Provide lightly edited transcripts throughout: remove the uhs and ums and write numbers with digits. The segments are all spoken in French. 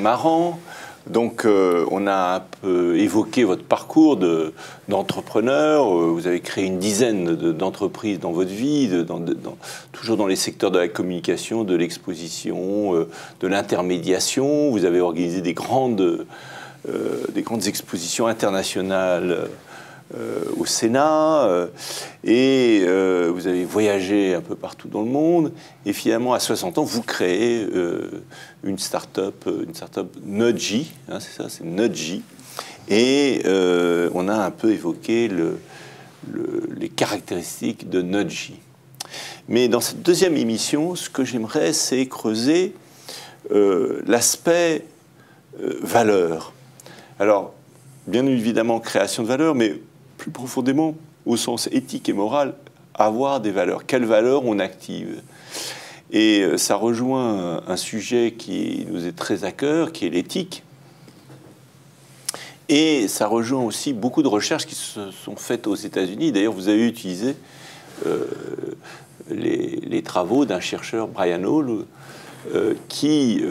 marrant. Donc, on a un peu évoqué votre parcours d'entrepreneur. Vous avez créé une dizaine d'entreprises dans votre vie, toujours dans les secteurs de la communication, de l'exposition, de l'intermédiation. Vous avez organisé des grandes expositions internationales au Sénat, et vous avez voyagé un peu partout dans le monde, et finalement à 60 ans vous créez une start-up Nudgy, hein, c'est ça, c'est Nudgy, et on a un peu évoqué les caractéristiques de Nudgy. Mais dans cette deuxième émission, ce que j'aimerais, c'est creuser l'aspect valeur. Alors, bien évidemment, création de valeur, mais plus profondément, au sens éthique et moral, avoir des valeurs. Quelles valeurs on active? Et ça rejoint un sujet qui nous est très à cœur, qui est l'éthique. Et ça rejoint aussi beaucoup de recherches qui se sont faites aux États-Unis. D'ailleurs, vous avez utilisé les travaux d'un chercheur, Brian Hall, qui,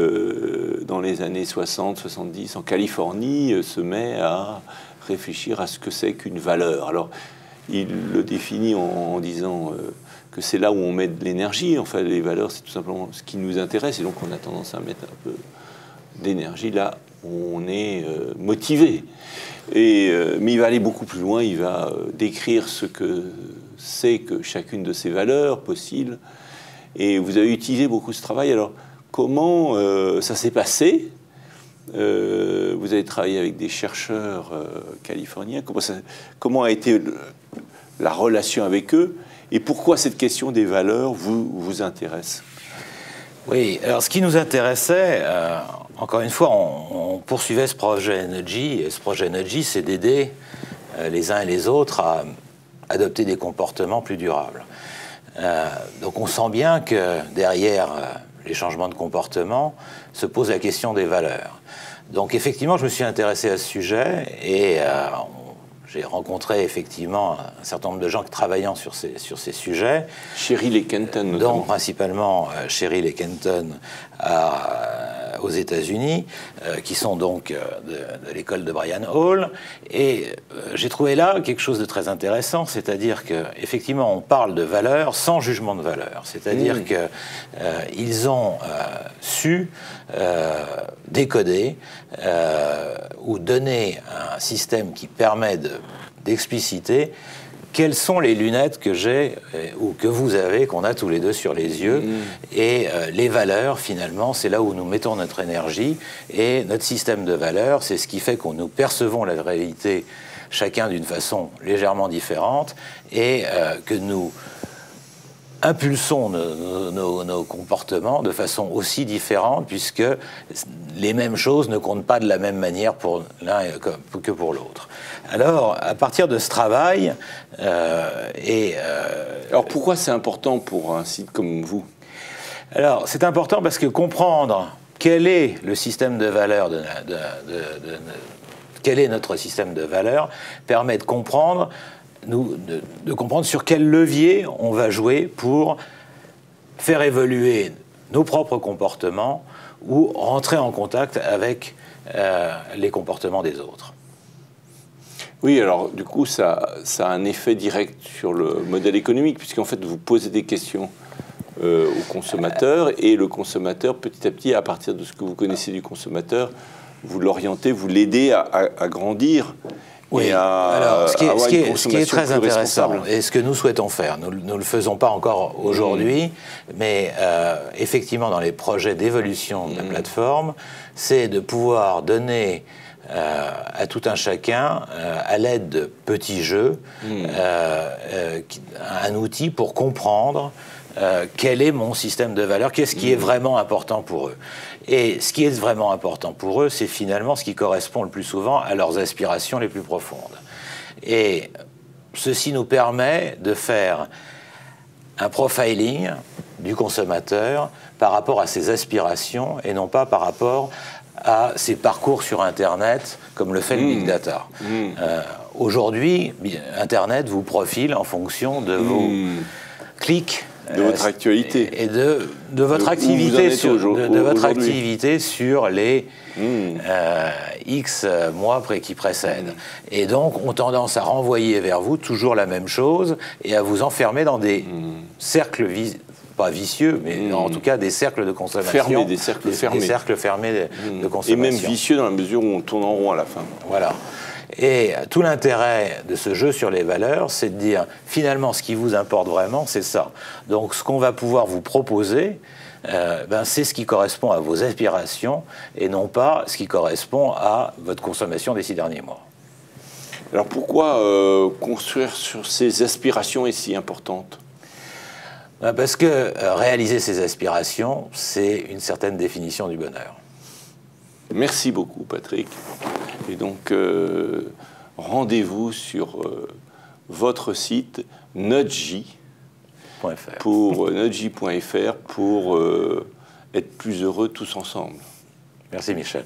dans les années 60-70, en Californie, se met à réfléchir à ce que c'est qu'une valeur. Alors, il le définit en disant que c'est là où on met de l'énergie. Enfin, les valeurs, c'est tout simplement ce qui nous intéresse, et donc on a tendance à mettre un peu d'énergie là où on est motivé. Mais il va aller beaucoup plus loin, il va décrire ce que c'est que chacune de ces valeurs possibles. Et vous avez utilisé beaucoup ce travail. Alors, comment ça s'est passé? Vous avez travaillé avec des chercheurs californiens. Comment a été la relation avec eux? Et pourquoi cette question des valeurs vous intéresse? Oui, alors ce qui nous intéressait, encore une fois, on poursuivait ce projet Nudgy. Et ce projet Nudgy, c'est d'aider les uns et les autres à adopter des comportements plus durables. Donc on sent bien que derrière les changements de comportement se pose la question des valeurs. Donc effectivement, je me suis intéressé à ce sujet et j'ai rencontré effectivement un certain nombre de gens travaillant sur ces sujets. Cheryl et Kenton, notamment. Donc principalement Cheryl et Kenton aux États-Unis, qui sont donc de l'école de Brian Hall. Et j'ai trouvé là quelque chose de très intéressant, c'est-à-dire qu'effectivement, on parle de valeurs sans jugement de valeur. C'est-à-dire qu'ils ont su décoder ou donner un système qui permet d'expliciter quelles sont les lunettes que j'ai ou que vous avez, qu'on a tous les deux sur les yeux. Et les valeurs, finalement, c'est là où nous mettons notre énergie. Et notre système de valeurs, c'est ce qui fait qu'on nous percevons la réalité chacun d'une façon légèrement différente et que nous impulsons nos comportements de façon aussi différente, puisque les mêmes choses ne comptent pas de la même manière pour l'un que pour l'autre. Alors, à partir de ce travail... Alors, pourquoi c'est important pour un site comme vous? Alors, c'est important parce que comprendre quel est le système de valeurs, quel est notre système de valeurs, permet de comprendre... de comprendre sur quel levier on va jouer pour faire évoluer nos propres comportements ou rentrer en contact avec les comportements des autres. Oui, alors du coup, ça a un effet direct sur le modèle économique, puisqu'en fait, vous posez des questions au consommateur, et le consommateur, petit à petit, à partir de ce que vous connaissez du consommateur, vous l'orientez, vous l'aidez à grandir. Oui, alors ce qui est très intéressant et ce que nous souhaitons faire, nous ne le faisons pas encore aujourd'hui, mais effectivement dans les projets d'évolution de la plateforme, c'est de pouvoir donner à tout un chacun, à l'aide de petits jeux, un outil pour comprendre quel est mon système de valeurs, qu'est-ce qui est vraiment important pour eux. Et ce qui est vraiment important pour eux, c'est finalement ce qui correspond le plus souvent à leurs aspirations les plus profondes. Et ceci nous permet de faire un profiling du consommateur par rapport à ses aspirations et non pas par rapport à ses parcours sur Internet, comme le fait le Big Data. Aujourd'hui, Internet vous profile en fonction de vos clics de votre actualité. Et de votre activité sur les X mois qui précèdent. Et donc, ont tendance à renvoyer vers vous toujours la même chose et à vous enfermer dans des cercles pas vicieux, mais en tout cas des cercles de consommation. Fermés, des cercles fermés. Des cercles fermés de consommation. Et même vicieux dans la mesure où on tourne en rond à la fin. Voilà. Et tout l'intérêt de ce jeu sur les valeurs, c'est de dire, finalement, ce qui vous importe vraiment, c'est ça. Donc, ce qu'on va pouvoir vous proposer, c'est ce qui correspond à vos aspirations et non pas ce qui correspond à votre consommation des 6 derniers mois. Alors, pourquoi construire sur ces aspirations est si importante ? Parce que réaliser ces aspirations, c'est une certaine définition du bonheur. Merci beaucoup, Patrick. Et donc, rendez-vous sur votre site nudgy.fr pour être plus heureux tous ensemble. Merci, Michel.